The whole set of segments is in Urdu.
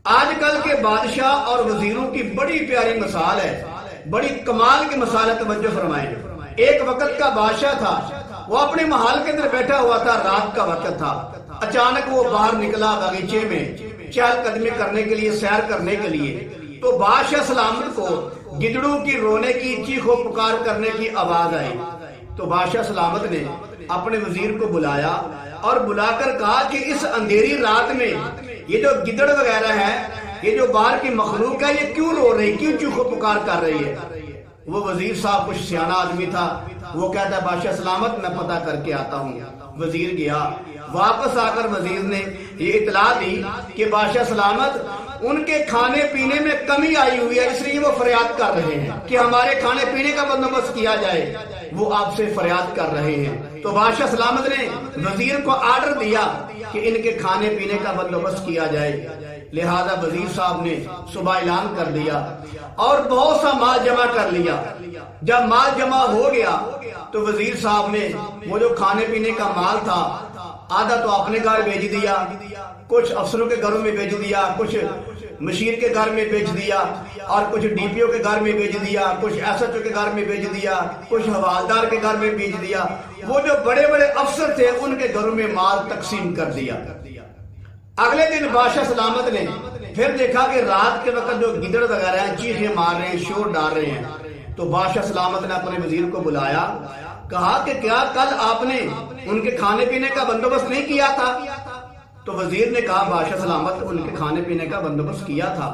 آج کل کے بادشاہ اور وزیروں کی بڑی پیاری مثال ہے، بڑی کمال کی مثال ہے، توجہ فرمائیں۔ ایک وقت کا بادشاہ تھا، وہ اپنے محل کے اندر بیٹھا ہوا تھا، رات کا وقت تھا۔ اچانک وہ باہر نکلا باغیچے میں چہل قدمی کرنے کے لیے، سیر کرنے کے لیے، تو بادشاہ سلامت کو گدڑوں کی رونے کی، چیخ و پکار کرنے کی آواز آئی۔ تو بادشاہ سلامت نے اپنے وزیر کو بلایا اور بلا کر کہا کہ اس اندھیری رات میں یہ جو گدڑ وغیرہ ہے، یہ جو باہر کی مخلوق ہے، یہ کیوں رو رہی، کیوں چیخ و پکار کر رہی ہے؟ وہ وزیر صاحب کچھ سیانا آدمی تھا، وہ کہتا ہے بادشاہ سلامت میں پتہ کر کے آتا ہوں۔ وزیر گیا، واپس آ کر وزیر نے یہ اطلاع دی کہ بادشاہ سلامت ان کے کھانے پینے میں کمی آئی ہوئی ہے، اس لیے وہ فریاد کر رہے ہیں کہ ہمارے کھانے پینے کا بندوبست کیا جائے، وہ آپ سے فریاد کر رہے ہیں۔ تو بادشاہ سلامت نے وزیر کو آرڈر دیا کہ ان کے کھانے پینے کا بندوبست کیا جائے۔ لہذا وزیر صاحب نے صبح اعلان کر دیا اور بہت سا مال جمع کر لیا۔ جب مال جمع ہو گیا تو وزیر صاحب نے وہ جو کھانے پینے کا مال تھا، آدھا تو اپنے گھر بھیج دیا، کچھ افسروں کے گھروں میں بھیج دیا، کچھ مشیر کے گھر میں بھیج دیا، اور کچھ ڈی پی او کے گھر میں بھیج دیا، کچھ ایس ایچ او کے گھر میں بھیج دیا، کچھ حوالدار کے گھر میں بھیج دیا۔ وہ جو بڑے بڑے افسر تھے ان کے گھروں میں مال تقسیم کر دیا۔ اگلے دن بادشاہ سلامت نے پھر دیکھا کہ رات کے وقت جو گدڑ وغیرہ ہیں چیخیں مار رہے ہیں، شور ڈال رہے ہیں۔ تو بادشاہ سلامت نے اپنے وزیر کو بلایا، کہا کہ کیا کل آپ نے ان کے کھانے پینے کا بندوبست نہیں کیا تھا؟ تو وزیر نے کہا بادشاہ سلامت ان کے کھانے پینے کا بندوبست کیا تھا۔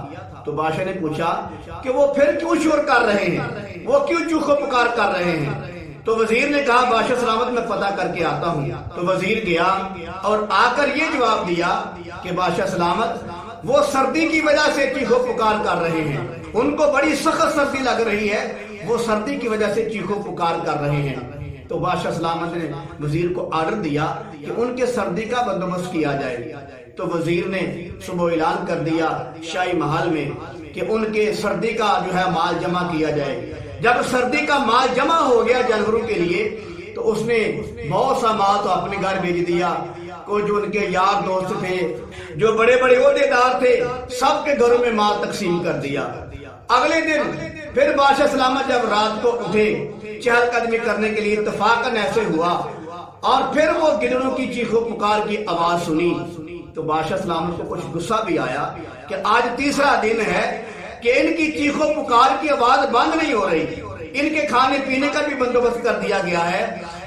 تو بادشاہ نے پوچھا کہ وہ پھر کیوں شور کر رہے ہیں، وہ کیوں چیخ و پکار کر رہے ہیں؟ تو وزیر نے کہا بادشاہ سلامت میں پتہ کر کے آتا ہوں۔ تو وزیر گیا اور آ کر یہ جواب دیا کہ بادشاہ سلامت وہ سردی کی وجہ سے چیخ و پکار کر رہے ہیں، ان کو بڑی سخت سردی لگ رہی ہے، وہ سردی کی وجہ سے چیخ و پکار کر رہے ہیں۔ تو بادشاہ سلامت نے وزیر کو آرڈر دیا کہ ان کے سردی کا بندوبست کیا جائے۔ تو وزیر نے صبح اعلان کر دیا شاہی محل میں کہ ان کے سردی کا جو ہے مال جمع کیا جائے۔ جب سردی کا مال جمع ہو گیا جانوروں کے لیے تو اس نے بہت سا مال تو اپنے گھر بھیج دیا، کوئی جو ان کے یار دوست تھے، جو بڑے بڑے عہدیدار تھے، سب کے گھروں میں مال تقسیم کر دیا۔ اگلے دن پھر بادشاہ سلامت جب رات کو اٹھے چہل قدمی کرنے کے لیے، اتفاقاً ایسے ہوا اور پھر وہ گدڑوں کی چیخ و پکار کی آواز سنی۔ تو بادشاہ سلامت کو کچھ غصہ بھی آیا کہ آج تیسرا دن ہے کہ ان کی چیخ و پکار کی آواز بند نہیں ہو رہی، ان کے کھانے پینے کا بھی بندوبست کر دیا گیا ہے،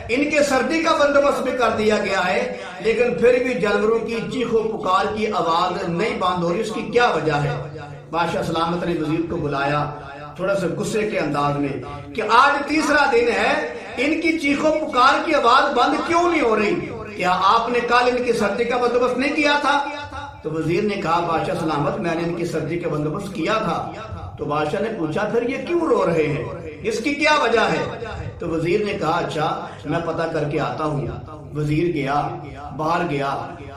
ان کے سردی کا بندوبست بھی کر دیا گیا ہے، لیکن پھر بھی جانوروں کی چیخ و پکار کی آواز نہیں بند ہو رہی، اس کی کیا وجہ ہے؟ بادشاہ سلامت نے وزیر کو بلایا تھوڑا سا غصے کے انداز میں کہ آج تیسرا دن ہے، ان کی چیخ و پکار کی آواز بند کیوں نہیں ہو رہی؟ کیا آپ نے کل ان کی سردی کا بندوبست نہیں کیا تھا؟ تو وزیر نے کہا بادشاہ سلامت میں نے ان کی سردی کا بندوبست کیا تھا۔ تو بادشاہ نے پوچھا پھر یہ کیوں رو رہے ہیں، اس کی کیا وجہ ہے؟ تو وزیر نے کہا اچھا میں پتہ کر کے آتا ہوں۔ وزیر گیا، باہر گیا،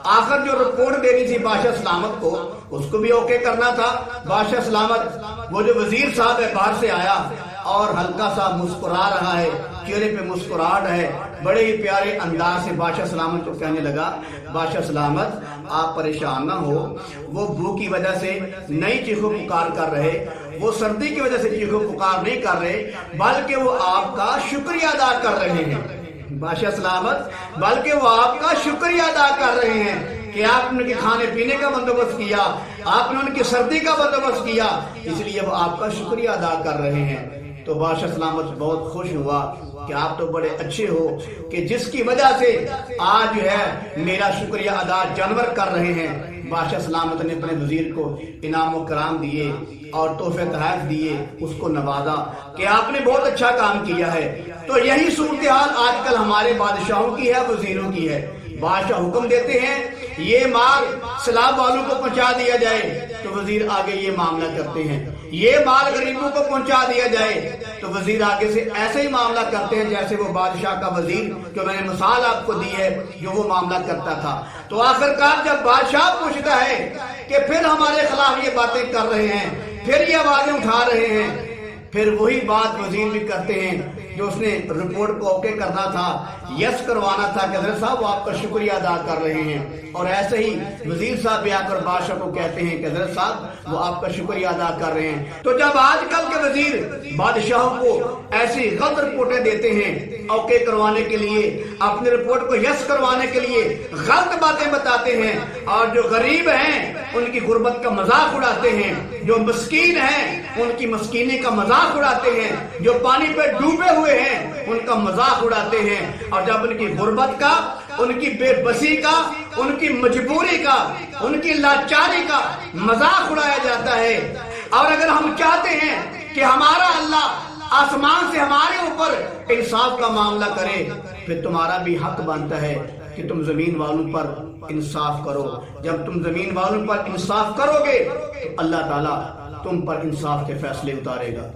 آخر جو رپورٹ دینی تھی بادشاہ سلامت کو اس کو بھی اوکے کرنا تھا۔ بادشاہ سلامت وہ جو وزیر صاحب ہے باہر سے آیا اور ہلکا سا مسکرا رہا ہے، چہرے پہ مسکراہٹ ہے، بڑے ہی پیارے انداز سے بادشاہ سلامت کو کہنے لگا بادشاہ سلامت آپ پریشان نہ ہو، وہ بھوک کی وجہ سے نہیں چیخ و پکار کر رہے، وہ سردی کی وجہ سے چیخ و پکار نہیں کر رہے، بلکہ وہ آپ کا شکریہ ادا کر رہے ہیں۔ بادشاہ سلامت بلکہ وہ آپ کا شکریہ ادا کر رہے ہیں کہ آپ نے ان کے کھانے پینے کا بندوبست کیا، آپ نے ان کی سردی کا بندوبست کیا، اس لیے وہ آپ کا شکریہ ادا کر رہے ہیں۔ تو بادشاہ سلامت بہت خوش ہوا کہ آپ تو بڑے اچھے ہو کہ جس کی وجہ سے آج جو ہے میرا شکریہ ادا جانور کر رہے ہیں۔ بادشاہ سلامت نے اپنے وزیر کو انعام و کرام دیے اور تحفے تحائف دیے، اس کو نوازا کہ آپ نے بہت اچھا کام کیا ہے۔ تو یہی صورتحال آج کل ہمارے بادشاہوں کی ہے، وزیروں کی ہے۔ بادشاہ حکم دیتے ہیں یہ مال سیلاب والوں کو پہنچا دیا جائے تو وزیر آگے یہ معاملہ کرتے ہیں، یہ مال غریبوں کو پہنچا دیا جائے تو وزیر آگے سے ایسے ہی معاملہ کرتے ہیں جیسے وہ بادشاہ کا وزیر جو میں نے مثال آپ کو دی ہے جو وہ معاملہ کرتا تھا۔ تو آخرکار جب بادشاہ پوچھتا ہے کہ پھر ہمارے خلاف یہ باتیں کر رہے ہیں، پھر یہ آوازیں اٹھا رہے ہیں، پھر وہی بات وزیر بھی کرتے ہیں جو اس نے رپورٹ کو اوکے کرنا تھا، یس کروانا تھا کہ حضرت صاحب وہ آپ کا شکریہ ادا کر رہے ہیں، اور ایسے ہی وزیر صاحب بھی آ کر بادشاہ کو کہتے ہیں کہ حضرت صاحب وہ آپ کا شکریہ ادا کر رہے ہیں۔ تو جب آج کل کے وزیر بادشاہوں کو ایسی غلط رپورٹیں دیتے ہیں اوکے کروانے کے لیے، اپنی رپورٹ کو یس کروانے کے لیے غلط باتیں بتاتے ہیں، اور جو غریب ہیں ان کی غربت کا مذاق اڑاتے ہیں، جو مسکین ہیں ان کی مسکینی کا مذاق اڑاتے ہیں، جو پانی پہ ڈوبے ہوئے ہیں ان کا مذاق اڑاتے ہیں، اور جب ان کی غربت کا، ان کی بے بسی کا، ان کی مجبوری کا، ان کی لاچاری کا مذاق اڑایا جاتا ہے۔ اور اگر ہم چاہتے ہیں کہ ہمارا اللہ آسمان سے ہمارے اوپر انصاف کا معاملہ کرے، پھر تمہارا بھی حق بنتا ہے کہ تم زمین والوں پر انصاف کرو۔ جب تم زمین والوں پر انصاف کرو گے تو اللہ تعالیٰ تم پر انصاف کے فیصلے اتارے گا۔